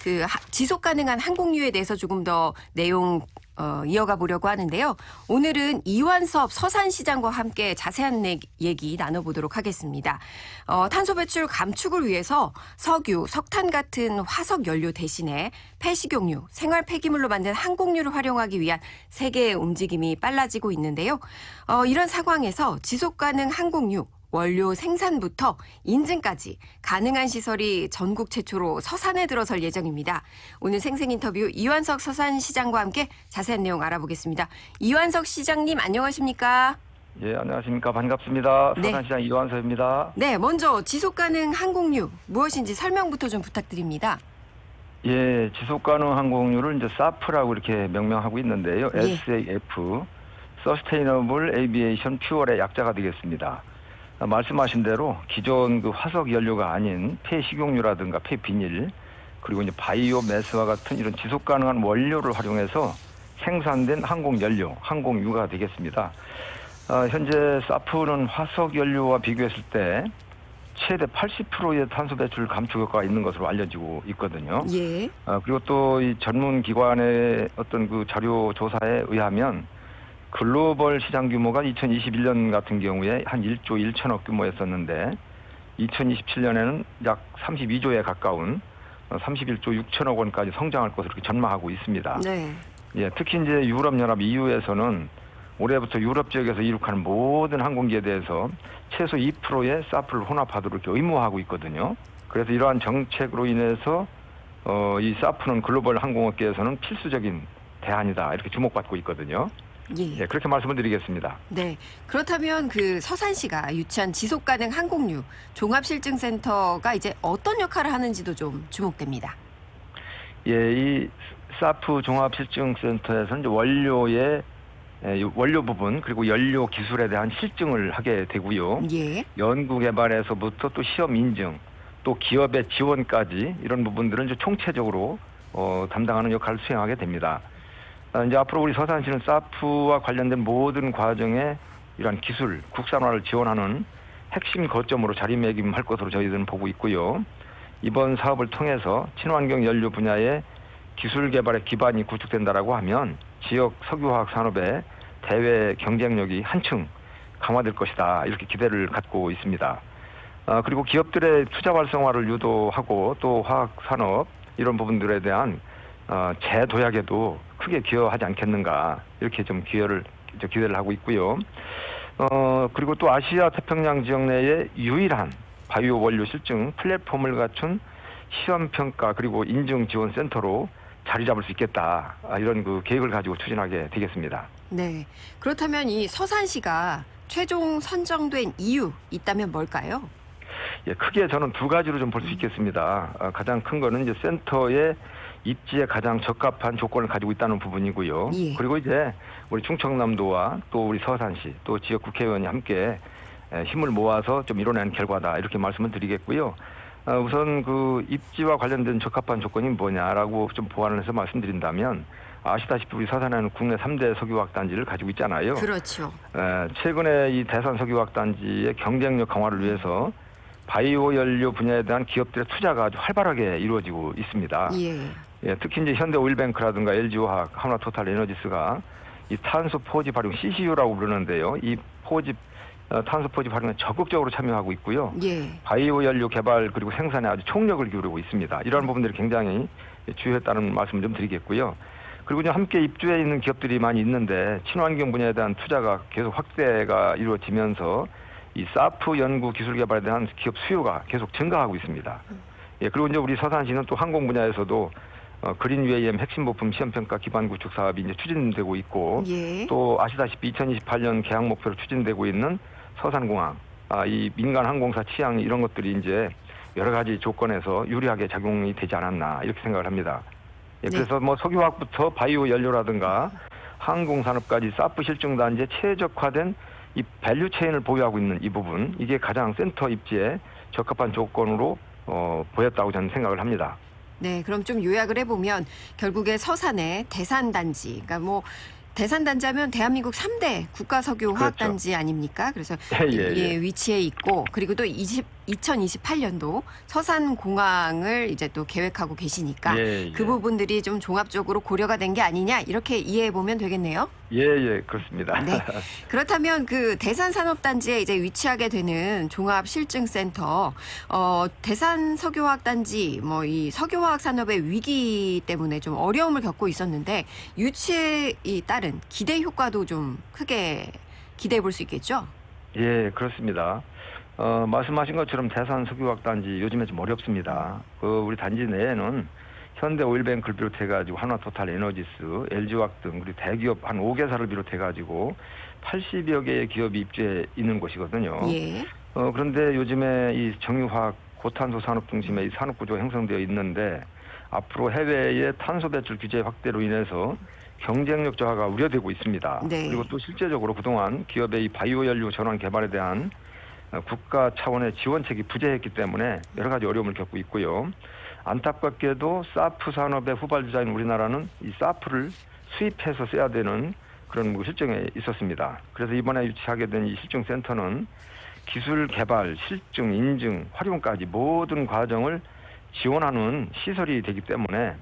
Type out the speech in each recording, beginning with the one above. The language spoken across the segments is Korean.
그 지속 가능한 항공유에 대해서 조금 더 내용 이어가 보려고 하는데요. 오늘은 이완섭 서산시장과 함께 자세한 얘기 나눠보도록 하겠습니다. 탄소 배출 감축을 위해서 석유, 석탄 같은 화석 연료 대신에 폐식용유, 생활 폐기물로 만든 항공유를 활용하기 위한 세계의 움직임이 빨라지고 있는데요. 이런 상황에서 지속 가능 항공유 원료 생산부터 인증까지 가능한 시설이 전국 최초로 서산에 들어설 예정입니다. 오늘 생생 인터뷰 이완석 서산시장과 함께 자세한 내용 알아보겠습니다. 이완석 시장님 안녕하십니까? 예, 안녕하십니까. 반갑습니다. 네. 서산시장 이완석입니다. 네, 먼저 지속가능 항공유 무엇인지 설명부터 좀 부탁드립니다. 예, 지속가능 항공유를 이제 SAF라고 이렇게 명명하고 있는데요. 예. SAF, Sustainable Aviation Fuel의 약자가 되겠습니다. 말씀하신 대로 기존 그 화석 연료가 아닌 폐식용유라든가 폐비닐 그리고 이제 바이오 매스와 같은 이런 지속 가능한 원료를 활용해서 생산된 항공 연료, 항공유가 되겠습니다. 현재 SAF는 화석 연료와 비교했을 때 최대 80%의 탄소 배출 감축 효과가 있는 것으로 알려지고 있거든요. 예. 그리고 또 이 전문 기관의 어떤 그 자료 조사에 의하면 글로벌 시장 규모가 2021년 같은 경우에 한 1조 1천억 규모였었는데 2027년에는 약 32조에 가까운 31조 6천억 원까지 성장할 것으로 이렇게 전망하고 있습니다. 네. 예, 특히 이제 유럽연합 EU에서는 올해부터 유럽 지역에서 이륙하는 모든 항공기에 대해서 최소 2%의 SAF를 혼합하도록 이렇게 의무화하고 있거든요. 그래서 이러한 정책으로 인해서 이 SAF는 글로벌 항공업계에서는 필수적인 대안이다 이렇게 주목받고 있거든요. 예. 네, 그렇게 말씀을 드리겠습니다. 네. 그렇다면 그 서산시가 유치한 지속 가능 항공유 종합실증센터가 이제 어떤 역할을 하는지도 좀 주목됩니다. 예, 이 SAF 종합실증센터에서는 이제 원료의 원료 부분 그리고 연료 기술에 대한 실증을 하게 되고요. 예. 연구 개발에서부터 또 시험 인증, 또 기업의 지원까지 이런 부분들은 이제 총체적으로 담당하는 역할을 수행하게 됩니다. 이제 앞으로 우리 서산시는 SAF와 관련된 모든 과정에 이러한 기술, 국산화를 지원하는 핵심 거점으로 자리매김할 것으로 저희들은 보고 있고요. 이번 사업을 통해서 친환경 연료 분야의 기술 개발의 기반이 구축된다라고 하면 지역 석유화학 산업의 대외 경쟁력이 한층 강화될 것이다. 이렇게 기대를 갖고 있습니다. 그리고 기업들의 투자 활성화를 유도하고 또 화학 산업 이런 부분들에 대한 재도약에도 크게 기여하지 않겠는가 이렇게 좀 기대를 하고 있고요. 그리고 또 아시아 태평양 지역 내에 유일한 바이오 원료 실증 플랫폼을 갖춘 시험 평가 그리고 인증 지원 센터로 자리 잡을 수 있겠다 이런 그 계획을 가지고 추진하게 되겠습니다. 네. 그렇다면 이 서산시가 최종 선정된 이유 있다면 뭘까요? 예, 크게 저는 두 가지로 좀 볼 수 있겠습니다. 가장 큰 거는 이제 센터의 입지에 가장 적합한 조건을 가지고 있다는 부분이고요. 예. 그리고 이제 우리 충청남도와 또 우리 서산시 또 지역 국회의원이 함께 힘을 모아서 좀 이뤄낸 결과다 이렇게 말씀을 드리겠고요. 우선 그 입지와 관련된 적합한 조건이 뭐냐라고 좀 보완을 해서 말씀드린다면 아시다시피 우리 서산에는 국내 3대 석유화학 단지를 가지고 있잖아요. 그렇죠. 최근에 이 대산 석유화학 단지의 경쟁력 강화를 위해서 바이오 연료 분야에 대한 기업들의 투자가 아주 활발하게 이루어지고 있습니다. 예, 특히 이제 현대오일뱅크라든가 LG화학, 하나토탈에너지스가 이 탄소 포집 활용 CCU라고 부르는데요. 이 탄소 포집 활용에 적극적으로 참여하고 있고요. 예. 바이오 연료 개발 그리고 생산에 아주 총력을 기울이고 있습니다. 이러한 부분들이 굉장히 주요했다는 말씀을 좀 드리겠고요. 그리고 이제 함께 입주해 있는 기업들이 많이 있는데 친환경 분야에 대한 투자가 계속 확대가 이루어지면서 이 SAF 연구 기술 개발에 대한 기업 수요가 계속 증가하고 있습니다. 예, 그리고 이제 우리 서산시는 또 항공 분야에서도 그린 UAM 핵심 부품 시험평가 기반 구축 사업이 이제 추진되고 있고 예. 또 아시다시피 2028년 개항 목표로 추진되고 있는 서산공항, 이 민간 항공사 취향 이런 것들이 이제 여러 가지 조건에서 유리하게 작용이 되지 않았나 이렇게 생각을 합니다. 예, 그래서 뭐 석유화학부터 바이오 연료라든가 항공산업까지 SAF 실증 단지에 최적화된 이 밸류 체인을 보유하고 있는 이 부분 이게 가장 센터 입지에 적합한 조건으로 보였다고 저는 생각을 합니다. 네, 그럼 좀 요약을 해보면 결국에 서산의 대산단지, 그러니까 뭐 대산단지 하면 대한민국 3대 국가석유화학단지 그렇죠. 아닙니까? 그래서 예. 위치해 있고 그리고 또 2028년도 서산공항을 이제 또 계획하고 계시니까 예, 그 예. 부분들이 좀 종합적으로 고려가 된 게 아니냐 이렇게 이해해 보면 되겠네요. 예, 그렇습니다. 네. 그렇다면 그 대산산업단지에 이제 위치하게 되는 종합실증센터, 대산석유화학단지 뭐 이 석유화학 산업의 위기 때문에 좀 어려움을 겪고 있었는데 유치에 따른 기대 효과도 좀 크게 기대해 볼 수 있겠죠? 예, 그렇습니다. 말씀하신 것처럼 대산석유화학단지 요즘에 좀 어렵습니다. 우리 단지 내에는 현대오일뱅크를 비롯해가지고 한화토탈에너지스, LG화학 등 우리 대기업 한 5개사를 비롯해가지고 80여 개의 기업이 입주해 있는 곳이거든요. 예. 그런데 요즘에 이 정유화학, 고탄소 산업 중심의 이 산업 구조가 형성되어 있는데 앞으로 해외의 탄소 배출 규제 확대로 인해서 경쟁력 저하가 우려되고 있습니다. 네. 그리고 또 실제적으로 그동안 기업의 이 바이오 연료 전환 개발에 대한 국가 차원의 지원책이 부재했기 때문에 여러 가지 어려움을 겪고 있고요. 안타깝게도 사프 산업의 후발주자인 우리나라는 이 사프를 수입해서 써야 되는 그런 실정에 있었습니다. 그래서 이번에 유치하게 된 이 실증센터는 기술 개발, 실증, 인증, 활용까지 모든 과정을 지원하는 시설이 되기 때문에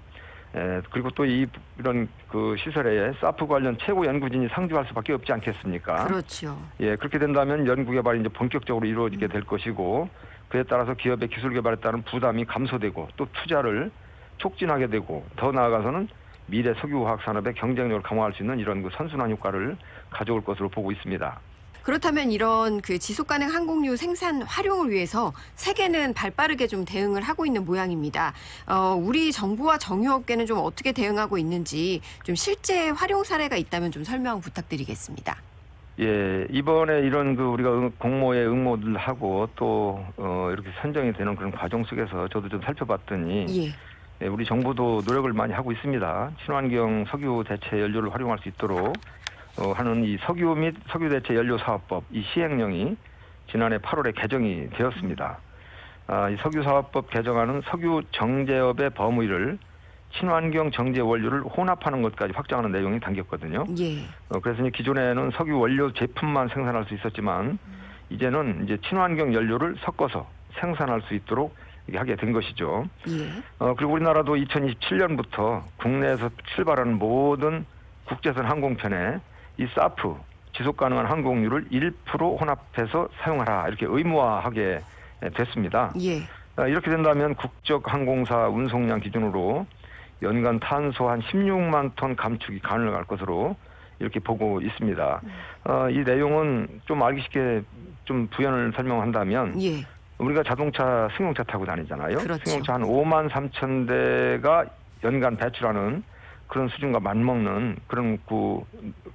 그리고 또 이런 그 시설에 사프 관련 최고 연구진이 상주할 수밖에 없지 않겠습니까? 그렇죠. 예, 그렇게 된다면 연구 개발이 이제 본격적으로 이루어지게 될 것이고 그에 따라서 기업의 기술 개발에 따른 부담이 감소되고 또 투자를 촉진하게 되고 더 나아가서는 미래 석유화학 산업의 경쟁력을 강화할 수 있는 이런 그 선순환 효과를 가져올 것으로 보고 있습니다. 그렇다면 이런 그 지속 가능 항공유 생산 활용을 위해서 세계는 발빠르게 좀 대응을 하고 있는 모양입니다. 우리 정부와 정유업계는 좀 어떻게 대응하고 있는지 좀 실제 활용 사례가 있다면 좀 설명 부탁드리겠습니다. 예, 이번에 이런 그 우리가 공모에 응모를 하고 또 이렇게 선정이 되는 그런 과정 속에서 저도 좀 살펴봤더니 예. 우리 정부도 노력을 많이 하고 있습니다. 친환경 석유 대체 연료를 활용할 수 있도록 하는 이 석유 및 석유 대체 연료 사업법 이 시행령이 지난해 8월에 개정이 되었습니다. 이 석유 사업법 개정안은 석유 정제업의 범위를 친환경 정제 원료를 혼합하는 것까지 확장하는 내용이 담겼거든요. 예. 그래서 이제 기존에는 석유 원료 제품만 생산할 수 있었지만 이제는 이제 친환경 연료를 섞어서 생산할 수 있도록 이렇게 하게 된 것이죠. 예. 그리고 우리나라도 2027년부터 국내에서 출발하는 모든 국제선 항공편에 이 사프 지속 가능한 항공유를 1% 혼합해서 사용하라 이렇게 의무화하게 됐습니다. 예. 이렇게 된다면 국적 항공사 운송량 기준으로 연간 탄소 한 16만 톤 감축이 가능할 것으로 이렇게 보고 있습니다. 이 내용은 좀 알기 쉽게 좀 부연을 설명한다면 예. 우리가 자동차 승용차 타고 다니잖아요. 그렇죠. 승용차 한 5만 3천 대가 연간 배출하는 그런 수준과 맞먹는 그런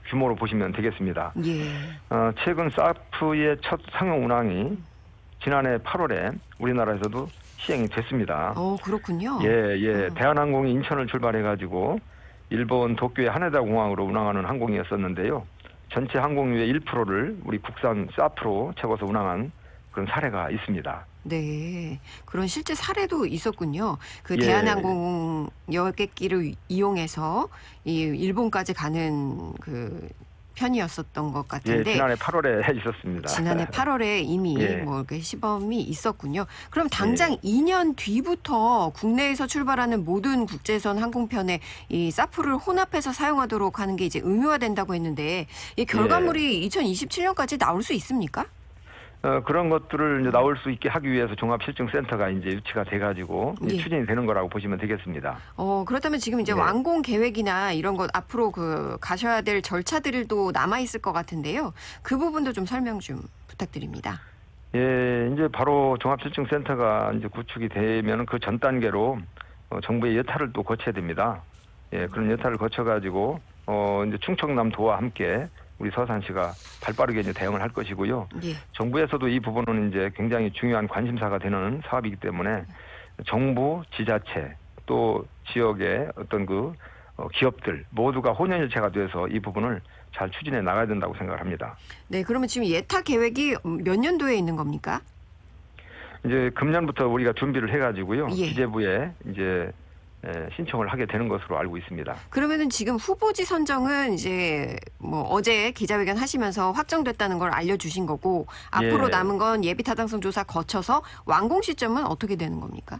규모로 보시면 되겠습니다. 예. 최근 사프의 첫 상용 운항이 지난해 8월에 우리나라에서도 시행이 됐습니다. 그렇군요. 예. 대한항공이 인천을 출발해가지고 일본 도쿄의 하네다 공항으로 운항하는 항공이었었는데요. 전체 항공유의 1%를 우리 국산 사프로 채워서 운항한 그런 사례가 있습니다. 네, 그런 실제 사례도 있었군요. 그 예. 대한항공 여객기를 이용해서 이 일본까지 가는 그 편이었었던 것 같은데. 예, 지난해 8월에 있었습니다. 지난해 8월에 이미 예. 뭐 이렇게 시범이 있었군요. 그럼 당장 2년 뒤부터 국내에서 출발하는 모든 국제선 항공편에 이 사프를 혼합해서 사용하도록 하는 게 이제 의무화된다고 했는데 이 결과물이 2027년까지 나올 수 있습니까? 그런 것들을 이제 나올 수 있게 하기 위해서 종합실증센터가 이제 유치가 돼가지고 이제 추진이 되는 거라고 보시면 되겠습니다. 그렇다면 지금 이제 완공 계획이나 이런 것 앞으로 그 가셔야 될 절차들도 남아 있을 것 같은데요. 그 부분도 좀 설명 좀 부탁드립니다. 예, 이제 바로 종합실증센터가 이제 구축이 되면 그 전 단계로 정부의 여타를 또 거쳐야 됩니다. 예, 그런 여타를 거쳐가지고 이제 충청남도와 함께 우리 서산시가 발빠르게 이제 대응을 할 것이고요. 예. 정부에서도 이 부분은 이제 굉장히 중요한 관심사가 되는 사업이기 때문에 정부, 지자체 또 지역의 어떤 그 기업들 모두가 혼연일체가 돼서 이 부분을 잘 추진해 나가야 된다고 생각을 합니다. 네, 그러면 지금 예타 계획이 몇 년도에 있는 겁니까? 이제 금년부터 우리가 준비를 해가지고요. 예. 기재부에 이제 신청을 하게 되는 것으로 알고 있습니다. 그러면은 지금 후보지 선정은 이제 뭐 어제 기자회견 하시면서 확정됐다는 걸 알려주신 거고 앞으로 예. 남은 건 예비 타당성 조사 거쳐서 완공 시점은 어떻게 되는 겁니까?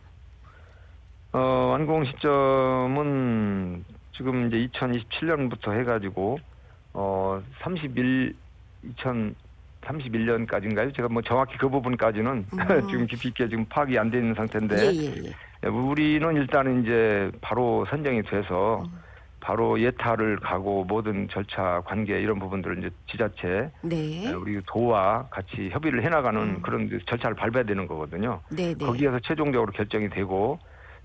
완공 시점은 지금 이제 2027년부터 해가지고 2031년까지인가요? 제가 뭐 정확히 그 부분까지는 지금 깊이 있게 지금 파악이 안 돼 있는 상태인데 우리는 일단은 이제 바로 선정이 돼서 바로 예타를 가고 모든 절차 관계 이런 부분들을 이제 지자체 네. 우리 도와 같이 협의를 해나가는 그런 절차를 밟아야 되는 거거든요. 네. 거기에서 최종적으로 결정이 되고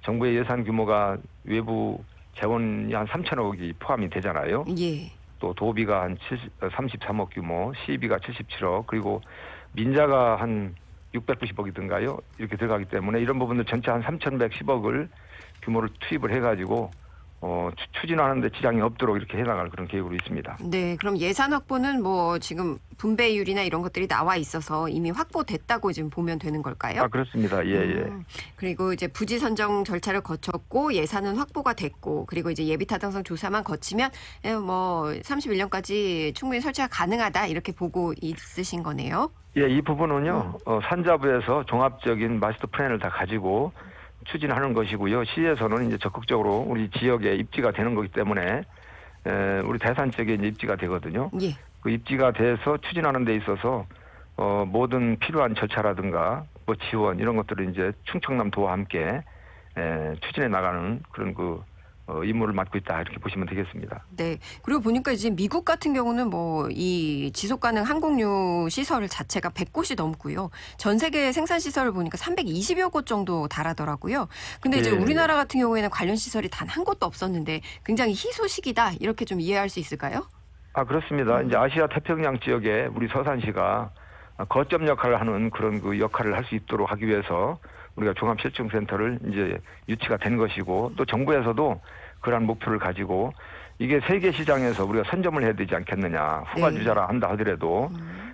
정부의 예산 규모가 외부 재원이 한 3천억이 포함이 되잖아요. 예. 또 도비가 한 33억 규모, 시비가 77억, 그리고 민자가 한 690억이든가요? 이렇게 들어가기 때문에 이런 부분들 전체 한 3,110억을 규모를 투입을 해가지고 추진하는데 지장이 없도록 이렇게 해나갈 그런 계획으로 있습니다. 네, 그럼 예산 확보는 뭐 지금 분배율이나 이런 것들이 나와 있어서 이미 확보됐다고 지금 보면 되는 걸까요? 아, 그렇습니다. 예. 그리고 이제 부지 선정 절차를 거쳤고 예산은 확보가 됐고 그리고 이제 예비 타당성 조사만 거치면 뭐 31년까지 충분히 설치가 가능하다 이렇게 보고 있으신 거네요. 예, 이 부분은요. 산자부에서 종합적인 마스터 플랜을 다 가지고 추진하는 것이고요. 시에서는 이제 적극적으로 우리 지역에 입지가 되는 거기 때문에 우리 대산 쪽에 이제 입지가 되거든요. 예. 그 입지가 돼서 추진하는 데 있어서 모든 필요한 절차라든가 뭐 지원 이런 것들을 이제 충청남도와 함께 추진해 나가는 그런 그 임무를 맡고 있다 이렇게 보시면 되겠습니다. 네. 그리고 보니까 이제 미국 같은 경우는 뭐 이 지속 가능 항공유 시설 자체가 100곳이 넘고요. 전 세계 생산 시설을 보니까 320여 곳 정도 달하더라고요. 근데 이제 우리나라 같은 경우에는 관련 시설이 단 한 곳도 없었는데 굉장히 희소식이다 이렇게 좀 이해할 수 있을까요? 아, 그렇습니다. 이제 아시아 태평양 지역에 우리 서산시가 거점 역할을 하는 그런 그 역할을 할 수 있도록 하기 위해서 우리가 종합실증센터를 이제 유치가 된 것이고 또 정부에서도 그러한 목표를 가지고 이게 세계 시장에서 우리가 선점을 해야 되지 않겠느냐 후발주자라 한다 하더라도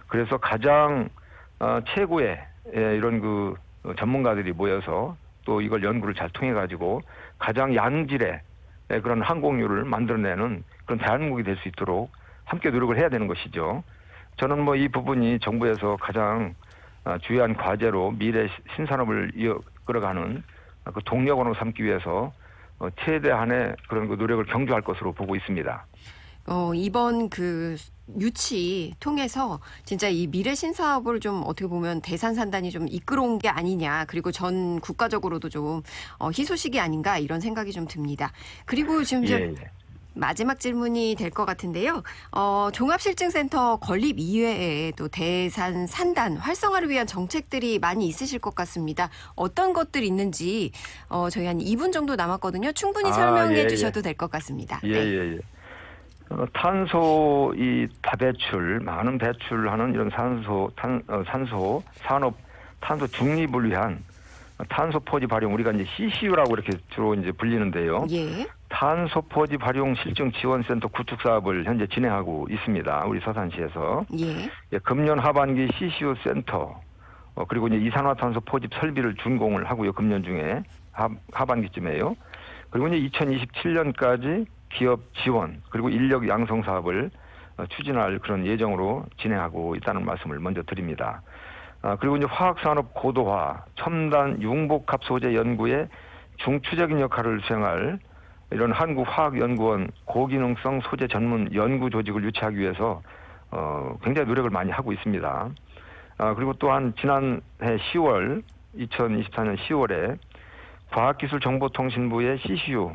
그래서 가장 최고의 이런 그 전문가들이 모여서 또 이걸 연구를 잘 통해 가지고 가장 양질의 그런 항공유를 만들어내는 그런 대한민국이 될 수 있도록 함께 노력을 해야 되는 것이죠. 저는 뭐 이 부분이 정부에서 가장 주요한 과제로 미래 신산업을 이끌어가는 그 동력으로 삼기 위해서 최대한의 그런 그 노력을 경주할 것으로 보고 있습니다. 이번 그 유치 통해서 진짜 이 미래 신사업을 좀 어떻게 보면 대산산단이 좀 이끌어온 게 아니냐 그리고 전 국가적으로도 좀 희소식이 아닌가 이런 생각이 좀 듭니다. 그리고 지금 이제 마지막 질문이 될 것 같은데요. 종합실증센터 건립 이외에 또 대산 산단 활성화를 위한 정책들이 많이 있으실 것 같습니다. 어떤 것들이 있는지 저희 한 2분 정도 남았거든요. 충분히 설명해 주셔도 될 것 같습니다. 탄소 이 다배출, 많은 배출하는 이런 산소 산업 탄소 중립을 위한 탄소 포집 활용 우리가 이제 CCU라고 이렇게 주로 이제 불리는데요. 예. 탄소 포집 활용 실증 지원센터 구축 사업을 현재 진행하고 있습니다. 우리 서산시에서. 금년 하반기 CCU 센터 그리고 이제 이산화탄소 포집 설비를 준공을 하고요. 금년 중에 하반기쯤에요. 그리고 이제 2027년까지 기업 지원 그리고 인력 양성 사업을 추진할 그런 예정으로 진행하고 있다는 말씀을 먼저 드립니다. 그리고 이제 화학산업 고도화, 첨단 융복합 소재 연구에 중추적인 역할을 수행할 이런 한국화학연구원 고기능성 소재 전문 연구 조직을 유치하기 위해서 굉장히 노력을 많이 하고 있습니다. 그리고 또한 지난해 10월, 2024년 10월에 과학기술정보통신부의 CCU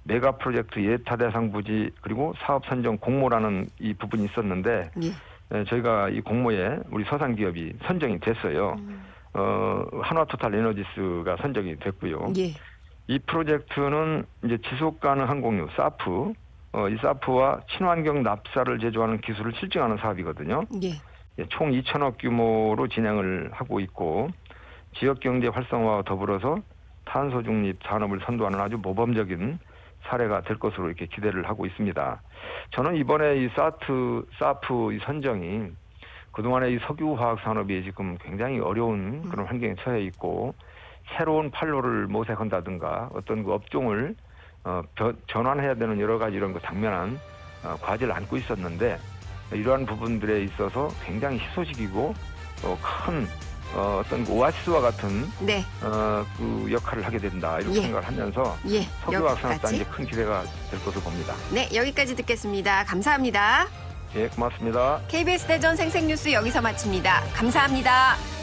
메가 프로젝트 예타 대상 부지 그리고 사업 선정 공모라는 이 부분이 있었는데 저희가 이 공모에 우리 서산 기업이 선정이 됐어요. 한화토탈에너지스가 선정이 됐고요. 이 프로젝트는 이제 지속 가능 항공유 사프, 이 사프와 친환경 납사를 제조하는 기술을 실증하는 사업이거든요. 총 2천억 규모로 진행을 하고 있고 지역 경제 활성화와 더불어서 탄소 중립 산업을 선도하는 아주 모범적인 사례가 될 것으로 이렇게 기대를 하고 있습니다. 저는 이번에 이 사프 이 선정이 그동안에 이 석유화학 산업이 지금 굉장히 어려운 그런 환경에 처해 있고 새로운 판로를 모색한다든가 어떤 그 업종을 전환해야 되는 여러 가지 이런 당면한 과제를 안고 있었는데 이러한 부분들에 있어서 굉장히 희소식이고 큰 어떤 오아시스와 같은 네. 그 역할을 하게 된다 이렇게 예. 생각을 하면서 예. 석유화학산업단지 여기까지. 큰 기대가 될 것으로 봅니다. 네, 여기까지 듣겠습니다. 감사합니다. 예, 고맙습니다. KBS 대전 생생뉴스 여기서 마칩니다. 감사합니다.